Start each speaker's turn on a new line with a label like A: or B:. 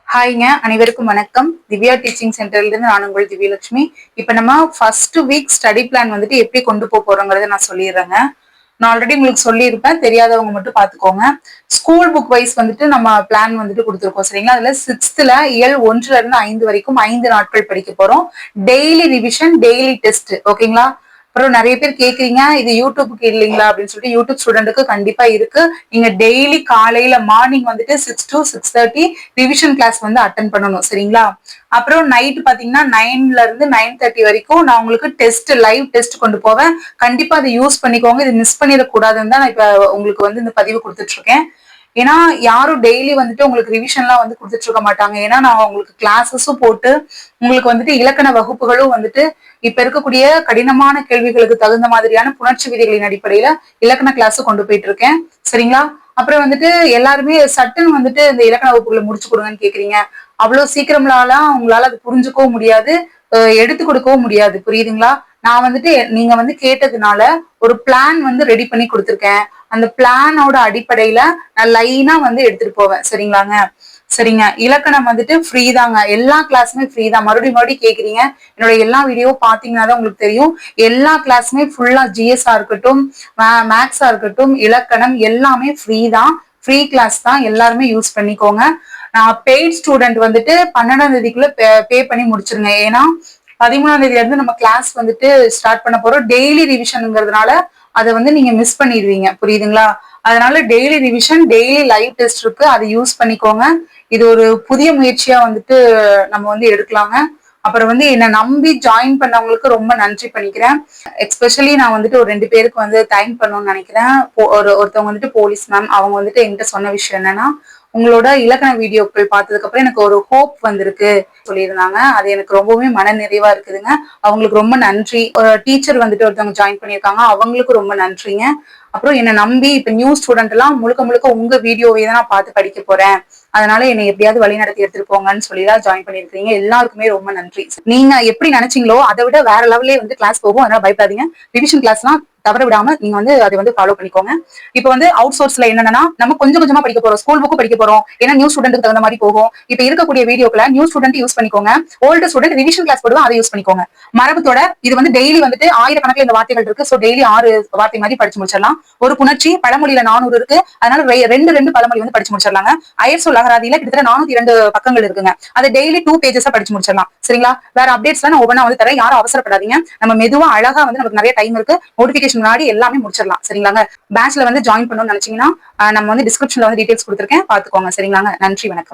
A: ஹாய்ங்க, அனைவருக்கும் வணக்கம். திவ்யா டீச்சிங் சென்டர்ல இருந்து நான் உங்கள் திவ்யலட்சுமி. இப்ப நம்ம ஃபர்ஸ்ட் வீக் ஸ்டடி பிளான் வந்துட்டு எப்படி கொண்டு போறோங்கிறத நான் சொல்லிடுறேங்க. நான் ஆல்ரெடி உங்களுக்கு சொல்லியிருப்பேன், தெரியாதவங்க மட்டும் பாத்துக்கோங்க. ஸ்கூல் புக் வைஸ் வந்துட்டு நம்ம பிளான் வந்துட்டு கொடுத்துருக்கோம் சரிங்களா. அதுல சிக்ஸ்த்ல இயல் 1ல இருந்து 5 வரைக்கும் 5 நாட்கள் படிக்க போறோம். டெய்லி ரிவிஷன், டெய்லி டெஸ்ட், ஓகேங்களா. அப்புறம் நிறைய பேர் கேக்குறீங்க, இது யூடியூப்க்கு இல்லைங்களா அப்படின்னு சொல்லிட்டு. யூடியூப் ஸ்டூடெண்ட்டுக்கு கண்டிப்பா இருக்கு. நீங்க டெய்லி காலையில மார்னிங் வந்துட்டு 6 to 6:30 ரிவிஷன் கிளாஸ் வந்து அட்டன் பண்ணணும் சரிங்களா. அப்புறம் நைட் பாத்தீங்கன்னா 9ல இருந்து 9:30 வரைக்கும் நான் உங்களுக்கு டெஸ்ட், லைவ் டெஸ்ட் கொண்டு போவேன். கண்டிப்பா அதை யூஸ் பண்ணிக்கோங்க. இது மிஸ் பண்ணிடக்கூடாதுன்னு தான் நான் இப்ப உங்களுக்கு வந்து இந்த பதிவு கொடுத்துட்டு இருக்கேன். ஏன்னா யாரும் டெய்லி வந்துட்டு உங்களுக்கு ரிவிஷன்லாம் வந்து கொடுத்துட்டு இருக்க மாட்டாங்க. ஏன்னா நான் உங்களுக்கு கிளாஸஸும் போட்டு உங்களுக்கு வந்துட்டு இலக்கண வகுப்புகளும் வந்துட்டு இப்ப இருக்கக்கூடிய கடினமான கேள்விகளுக்கு தகுந்த மாதிரியான புணர்ச்சி விதிகளின் அடிப்படையில இலக்கண கிளாஸ் கொண்டு போயிட்டு இருக்கேன் சரிங்களா. அப்புறம் வந்துட்டு எல்லாருமே சட்டுன்னு வந்துட்டு இந்த இலக்கண வகுப்புகளை முடிச்சு கொடுங்கன்னு கேக்குறீங்க. அவ்வளவு சீக்கிரம்லாம் உங்களால அது புரிஞ்சுக்கவும் முடியாது, எடுத்து கொடுக்கவும் முடியாது, புரியுதுங்களா. நான் வந்துட்டு நீங்க வந்து கேட்டதுனால ஒரு பிளான் வந்து ரெடி பண்ணி கொடுத்துருக்கேன். அந்த பிளானோட அடிப்படையில நான் லைனா வந்து எடுத்துட்டு போவேன் சரிங்களாங்க. சரிங்க, இலக்கணம் வந்துட்டு ஃப்ரீ தாங்க. எல்லா கிளாஸுமே ஃப்ரீ தான். மறுபடியும் கேக்குறீங்க, என்னோட எல்லா வீடியோ பாத்தீங்கன்னா தான் உங்களுக்கு தெரியும். எல்லா கிளாஸுமே ஃபுல்லா ஜிஎஸ்ஆ இருக்கட்டும், மேக்ஸா இருக்கட்டும், இலக்கணம் எல்லாமே ஃப்ரீ தான். ஃப்ரீ கிளாஸ் தான், எல்லாருமே யூஸ் பண்ணிக்கோங்க. நான் பெய்ட் ஸ்டூடெண்ட் வந்துட்டு 12ஆம் தேதிக்குள்ள பே பண்ணி முடிச்சிருங்க. ஏன்னா 13ஆம் தேதியில இருந்து நம்ம கிளாஸ் வந்துட்டு ஸ்டார்ட் பண்ண போறோம். டெய்லி ரிவிஷனுங்கிறதுனால அதை வந்து நீங்க மிஸ் பண்ணிடுவீங்க, புரியுதுங்களா. அதனால daily revision, daily live test இருக்கு, அதை யூஸ் பண்ணிக்கோங்க. இது ஒரு புதிய முயற்சியா வந்துட்டு நம்ம வந்து எடுக்கலாங்க. அப்புறம் வந்து என்னை நம்பி ஜாயின் பண்ணவங்களுக்கு ரொம்ப நன்றி பண்ணிக்கிறேன். எஸ்பெஷலி நான் வந்துட்டு ஒரு 2 பேருக்கு வந்து தேங்க் பண்ணணும்னு நினைக்கிறேன். ஒருத்தவங்க வந்துட்டு போலீஸ் மேம். அவங்க வந்துட்டு என்கிட்ட சொன்ன விஷயம் என்னன்னா, உங்களோட இலக்கண வீடியோக்கள் பார்த்ததுக்கு அப்புறம் எனக்கு ஒரு ஹோப் வந்திருக்கு சொல்லியிருந்தாங்க. அது எனக்கு ரொம்பவுமே மன நிறைவா இருக்குதுங்க. அவங்களுக்கு ரொம்ப நன்றி. ஒரு டீச்சர் வந்துட்டு ஒருத்தவங்க ஜாயின் பண்ணியிருக்காங்க, அவங்களுக்கு ரொம்ப நன்றிங்க. அப்புறம் என்னை நம்பி இப்ப நியூ ஸ்டூடெண்ட் எல்லாம் முழுக்க முழுக்க உங்க வீடியோவை தான் நான் பார்த்து படிக்க போறேன், அதனால என்னை எப்படியாவது வழி நடத்தி எடுத்துட்டு போங்கன்னு சொல்லிதான் ஜாயின் பண்ணிருக்கீங்க. எல்லாருக்குமே ரொம்ப நன்றி. நீங்க எப்படி நினைச்சீங்களோ அதை விட வேற லெவல்லே வந்து கிளாஸ் போகும், அதனால பயப்படாதீங்க. ரிவிஷன் கிளாஸ்லாம் தவற விடாம நீங்க வந்து அதை வந்து ஃபாலோ பண்ணிக்கோங்க. இப்ப வந்து அவுட் சோர்ஸ்ல என்னன்னா நம்ம கொஞ்சம் கொஞ்சமா படிக்க போறோம். ஸ்கூல் புக்கு படிக்க போறோம், ஏன்னா நியூ ஸ்டூடெண்ட்டுக்கு தகுந்த மாதிரி போகும். இப்ப இருக்கக்கூடிய வீடியோக்களை நியூ ஸ்டூடெண்ட் யூஸ் பண்ணிக்கோங்க. ஓல்டு ஸ்டூடெண்ட் ரிவிஷன் கிளாஸ் போடுவோம், அதை யூஸ் பண்ணிக்கோங்க. மரபுத்தோட இது வந்து டெய்லி வந்துட்டு 1000கணக்கில் இந்த வார்த்தைகள் இருக்கு. சோ டெய்லி 6 வார்த்தை மாதிரி படிச்சு முடிச்சிடலாம். ஒரு புணர்ச்சி பழமொழியில 400 இருக்கு, அதனால ரெண்டு பழமொழி வந்து படிச்சு முடிச்சிடலாங்க. அயர்சொல் அகராதியில கிட்டத்தட்ட 402 பக்கங்கள் இருக்குங்க. அதை டெய்லி 2 பேஜஸா படிச்சு முடிச்சிடலாம் சரிங்களா. வேற அப்டேட்ஸ் நான் ஒவ்வொன்றா வந்து தரேன், யாரும் அவசரப்படாதீங்க. நம்ம மெதுவா அழகா வந்து நமக்கு நிறைய டைம் இருக்கு, நோட்டிபிகேஷன் முன்னாடி எல்லாமே முடிச்சிடலாம் சரிங்களாங்க. பேட்ச்ல வந்து ஜாயின் பண்ணணும்னு நினைச்சீங்கன்னா நம்ம வந்து டிஸ்கிரிப்ஷன்ல வந்து டீடைல்ஸ் கொடுத்துருக்கேன், பாத்துக்கோங்க சரிங்களாங்க. நன்றி, வணக்கம்.